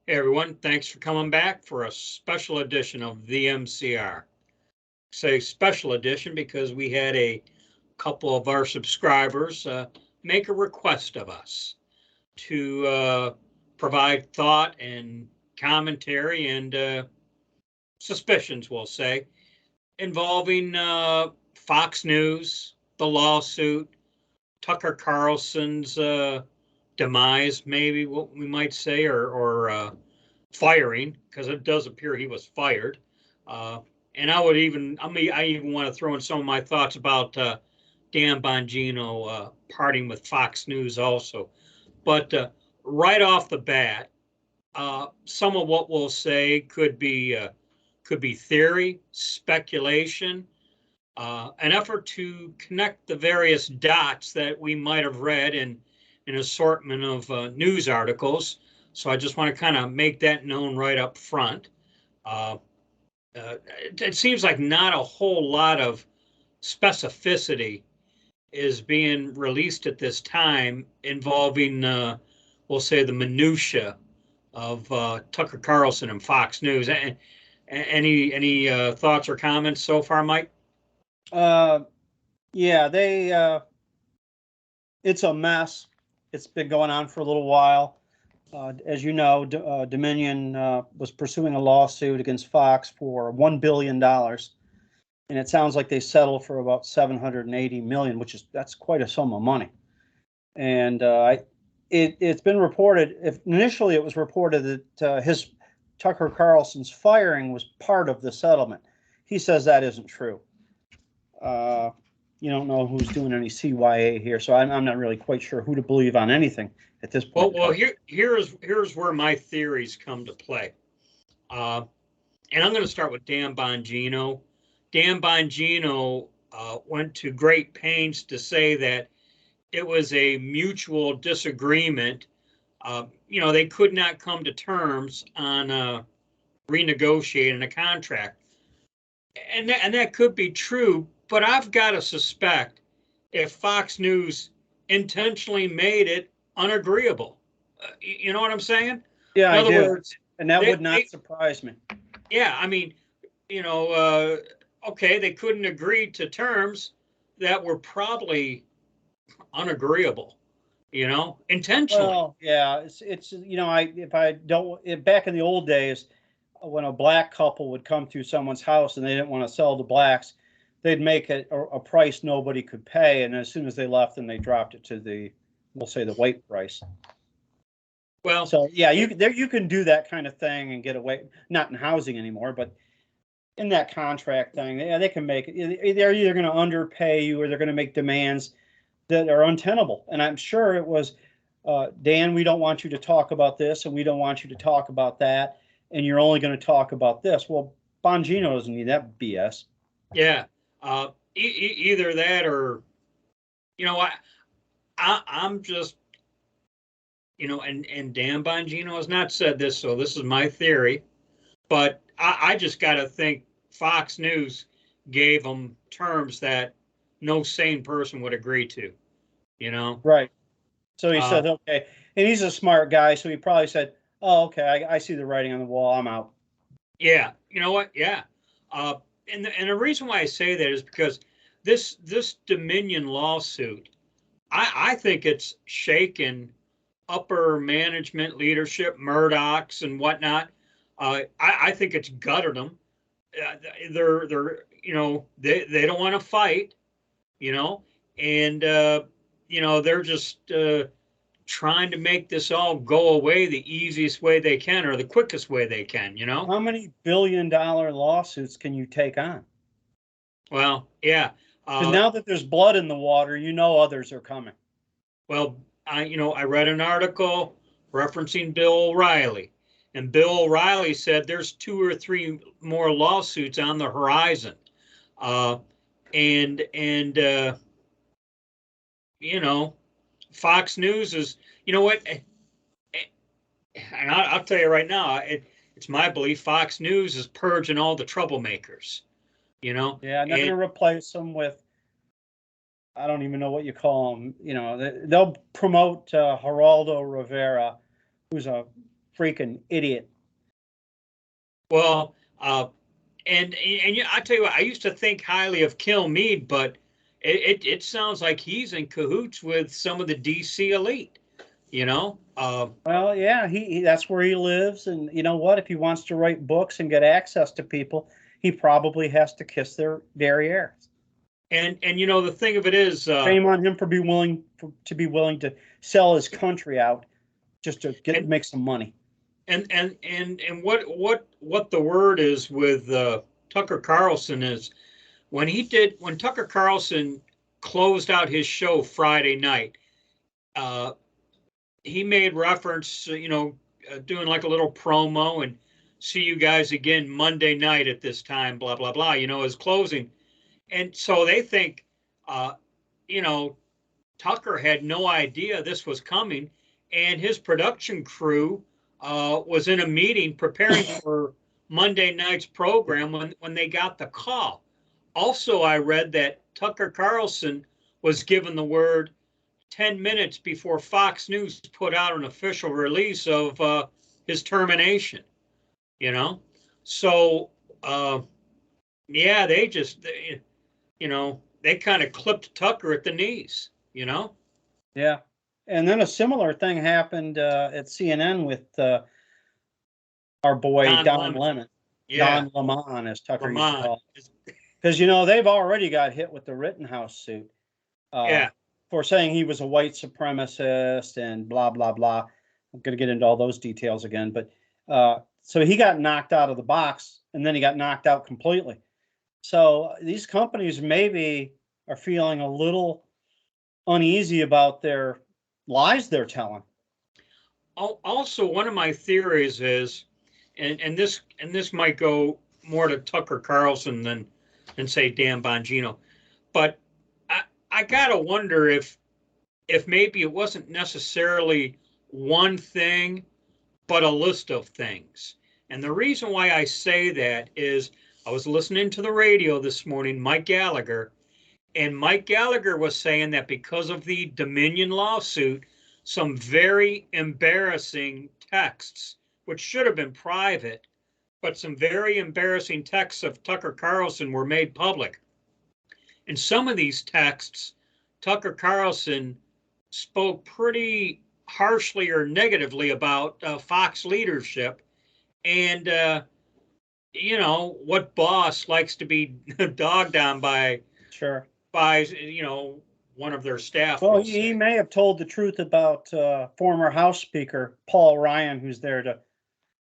Hey everyone, thanks for coming back for a special edition of the MCR. Say special edition because we had a couple of our subscribers make a request of us to provide thought and commentary and suspicions, we'll say, involving Fox News, the lawsuit, Tucker Carlson's demise, maybe what we might say, or firing, because it does appear he was fired. Uh, and I even want to throw in some of my thoughts about Dan Bongino parting with Fox News also. But right off the bat, some of what we'll say could be theory, speculation, an effort to connect the various dots that we might have read in an assortment of news articles. So I just want to kind of make that known right up front. Uh, it seems like not a whole lot of specificity is being released at this time involving, we'll say, the minutia of Tucker Carlson and Fox News. Any thoughts or comments so far, Mike? Uh, yeah, it's a mess. It's been going on for a little while. As you know, Dominion was pursuing a lawsuit against Fox for $1 billion. And it sounds like they settled for about $780 million, that's quite a sum of money. And it's been reported, initially it was reported that Tucker Carlson's firing was part of the settlement. He says that isn't true. You don't know who's doing any CYA here, so I'm not really quite sure who to believe on anything at this point. Well, here's where my theories come to play. And I'm going to start with Dan Bongino. Dan Bongino went to great pains to say that it was a mutual disagreement. They could not come to terms on renegotiating a contract. And that could be true, but I've got to suspect if Fox News intentionally made it unagreeable. You know what I'm saying? Yeah, I do. And that would not surprise me. Yeah, I mean, okay, they couldn't agree to terms that were probably unagreeable, intentionally. Well, yeah, it's back in the old days, when a black couple would come through someone's house and they didn't want to sell to blacks, they'd make a price nobody could pay, and as soon as they left, then they dropped it to we'll say the white price. Well, so yeah, you can do that kind of thing and get away, not in housing anymore, but in that contract thing, they can make it. They're either going to underpay you or they're going to make demands that are untenable. And I'm sure it was, Dan, we don't want you to talk about this, and we don't want you to talk about that, and you're only going to talk about this. Well, Bongino doesn't need that BS. Yeah, either that or, I'm just, and Dan Bongino has not said this, so this is my theory, but I just got to think Fox News gave them terms that no sane person would agree to, Right. So he said, okay. And he's a smart guy, so he probably said, oh, okay, I see the writing on the wall. I'm out. Yeah. You know what? Yeah. And the reason why I say that is because this Dominion lawsuit, I think it's shaken upper management leadership, Murdoch's and whatnot. I think it's gutted them. They're they don't want to fight, and they're just trying to make this all go away the easiest way they can or the quickest way they can. How many billion-dollar lawsuits can you take on? Well, yeah. So now that there's blood in the water, others are coming. Well, I read an article referencing Bill O'Reilly. And Bill O'Reilly said there's 2 or 3 more lawsuits on the horizon. Fox News is, what? And I'll tell you right now, it's my belief Fox News is purging all the troublemakers. Yeah, they're going to replace them with, I don't even know what you call them. They'll promote Geraldo Rivera, who's a freaking idiot. Well, and I tell you what, I used to think highly of Kilmeade, but it sounds like he's in cahoots with some of the DC elite. You know, Well, yeah, he that's where he lives, and you know what? If he wants to write books and get access to people, he probably has to kiss their derriere. and you know the thing of it is, Shame on him for be willing to sell his country out just to make some money. And what the word is with Tucker Carlson is when Tucker Carlson closed out his show Friday night, he made reference, doing like a little promo and see you guys again Monday night at this time, blah blah blah. His closing, and so they think, you know, Tucker had no idea this was coming, and his production crew was in a meeting preparing for Monday night's program when they got the call. Also, I read that Tucker Carlson was given the word 10 minutes before Fox News put out an official release of his termination, So, yeah, they kind of clipped Tucker at the knees. Yeah. And then a similar thing happened at CNN with our boy Don Lemon. Yeah. Don Lemon, as Tucker used to call it. Because, they've already got hit with the Rittenhouse suit for saying he was a white supremacist and blah, blah, blah. I'm going to get into all those details again. But so he got knocked out of the box, and then he got knocked out completely. So these companies maybe are feeling a little uneasy about their lies they're telling. Also, one of my theories is, and this might go more to Tucker Carlson than say Dan Bongino, but I gotta wonder if maybe it wasn't necessarily one thing, but a list of things. And the reason why I say that is I was listening to the radio this morning, Mike Gallagher, and Mike Gallagher was saying that because of the Dominion lawsuit, some very embarrassing texts, which should have been private, but some very embarrassing texts of Tucker Carlson were made public. In some of these texts, Tucker Carlson spoke pretty harshly or negatively about Fox leadership and, what boss likes to be dogged on by one of their staff. Well, he may have told the truth about former House Speaker Paul Ryan, who's there to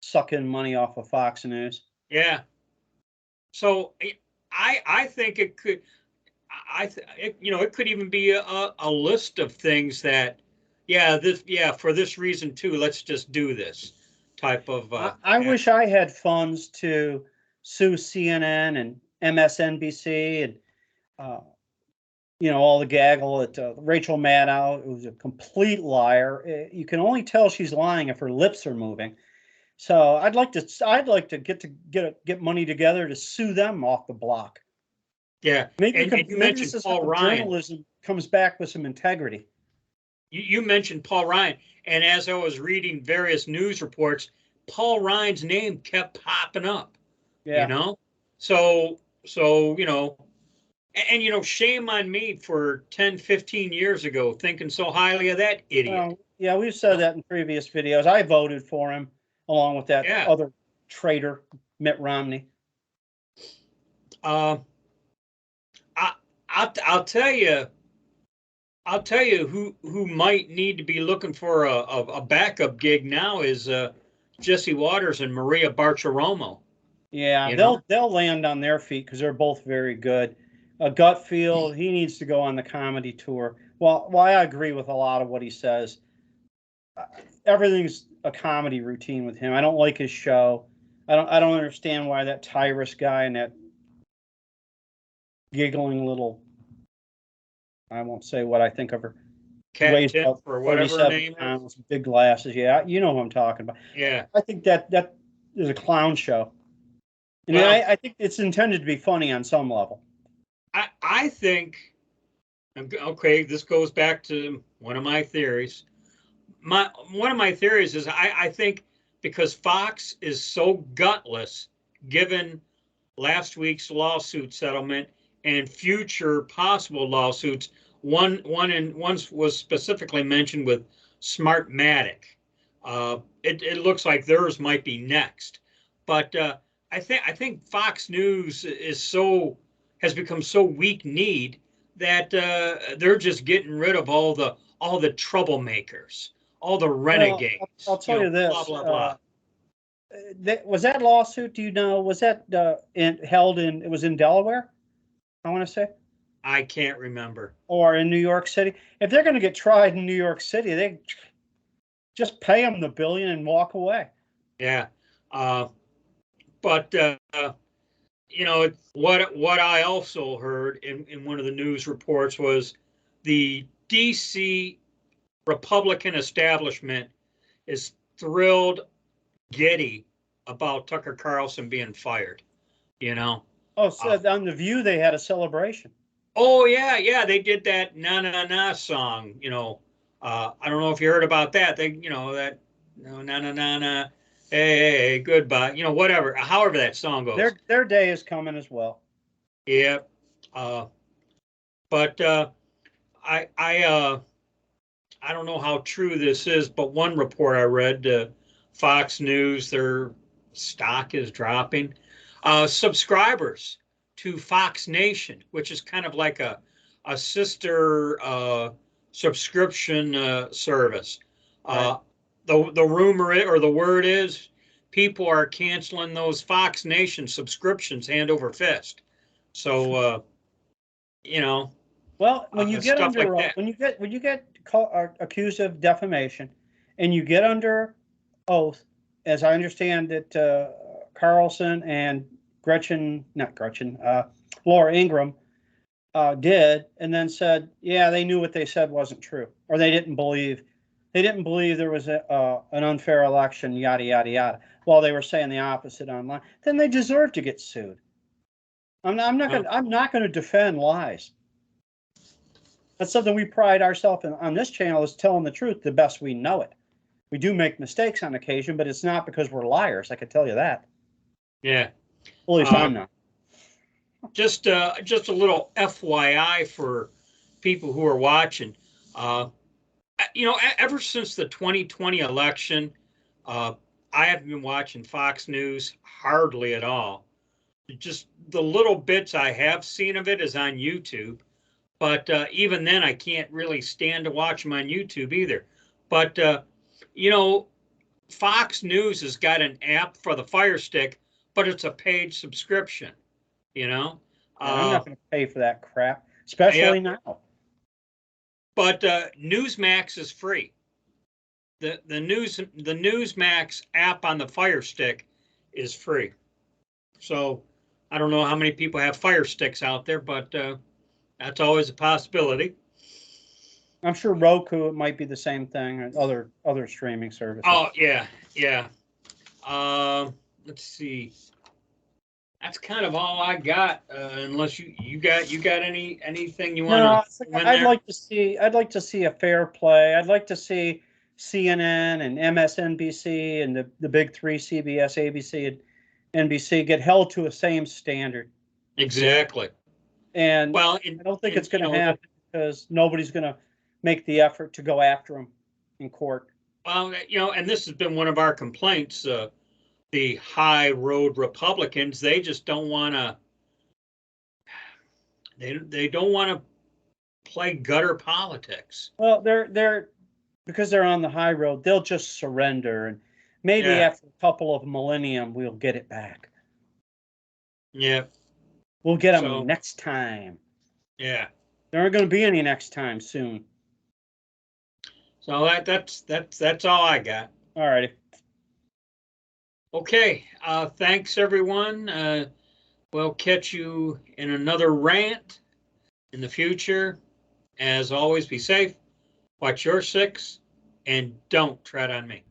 suck in money off of Fox News. Yeah. So I think it could. It could even be a list of things that, for this reason too. Let's just do this type of. I wish I had funds to sue CNN and MSNBC and. All the gaggle at Rachel Maddow, who's a complete liar. You can only tell she's lying if her lips are moving. So I'd like to get money together to sue them off the block. Yeah, maybe you mentioned Paul Ryan. Journalism comes back with some integrity. You mentioned Paul Ryan, and as I was reading various news reports, Paul Ryan's name kept popping up. Yeah. So And, shame on me for 10, 15 years ago thinking so highly of that idiot. Yeah, we've said that in previous videos. I voted for him along with that other traitor, Mitt Romney. I'll tell you who might need to be looking for a backup gig now is Jesse Waters and Maria Bartiromo. Yeah, they'll land on their feet because they're both very good. Gutfield, he needs to go on the comedy tour. Well, I agree with a lot of what he says. Everything's a comedy routine with him. I don't like his show. I don't understand why that Tyrus guy and that giggling little, I won't say what I think of her. Cat Tip or whatever her name pounds, big glasses. Yeah, you know who I'm talking about. Yeah. I think that is a clown show. And I think it's intended to be funny on some level. I think, okay, this goes back to one of my theories. One of my theories is I think because Fox is so gutless, given last week's lawsuit settlement and future possible lawsuits. One was specifically mentioned with Smartmatic. It looks like theirs might be next, but I think Fox News has become so weak-kneed that they're just getting rid of all the troublemakers, all the renegades. Well, I'll tell you this. Blah blah blah. Was that lawsuit? Do you know? Was that held in? It was in Delaware, I want to say. I can't remember. Or in New York City. If they're going to get tried in New York City, they just pay them the $1 billion and walk away. Yeah, but what I also heard in one of the news reports was the DC Republican establishment is thrilled giddy about Tucker Carlson being fired. Oh, so on The View they had a celebration. Oh yeah, they did that na na na song. I don't know if you heard about that. They that na na na na hey goodbye. Whatever. However that song goes. Their day is coming as well. Yeah. But I don't know how true this is, but one report I read, Fox News, their stock is dropping. Subscribers to Fox Nation, which is kind of like a sister subscription service. Right. The rumor or the word is people are canceling those Fox Nation subscriptions hand over fist. So, well, when you get under like when you get accused of defamation, and you get under oath, as I understand it, Carlson and Laura Ingraham did, and then said, yeah, they knew what they said wasn't true, or they didn't believe there was an unfair election, yada yada yada, while they were saying the opposite online. Then they deserve to get sued. I'm not going to defend lies. That's something we pride ourselves in on this channel, is telling the truth the best we know it. We do make mistakes on occasion, but it's not because we're liars. I can tell you that. Yeah. At least I'm not. Just a little FYI for people who are watching. Ever since the 2020 election, I haven't been watching Fox News hardly at all. Just the little bits I have seen of it is on YouTube. But even then, I can't really stand to watch them on YouTube either. But, Fox News has got an app for the Fire Stick, but it's a paid subscription, I'm not going to pay for that crap, especially now. But Newsmax is free. The Newsmax app on the Fire Stick is free. So I don't know how many people have Fire Sticks out there, but that's always a possibility. I'm sure Roku, it might be the same thing, and other streaming services. Oh yeah. Let's see. That's kind of all I got. Unless you got anything you want to? No, I'd like to see a fair play. I'd like to see CNN and MSNBC and the big three, CBS, ABC, and NBC, get held to a same standard. Exactly. And I don't think it's going to happen, because nobody's going to make the effort to go after them in court. Well, and this has been one of our complaints. The high road Republicans, they just don't want to. They don't want to play gutter politics. Well, they're because they're on the high road, they'll just surrender, and maybe after a couple of millennium, we'll get it back. Yeah. We'll get them next time. Yeah. There aren't going to be any next time soon. So that's all I got. All righty. Okay. Thanks everyone. We'll catch you in another rant in the future. As always, be safe, watch your six, and don't tread on me.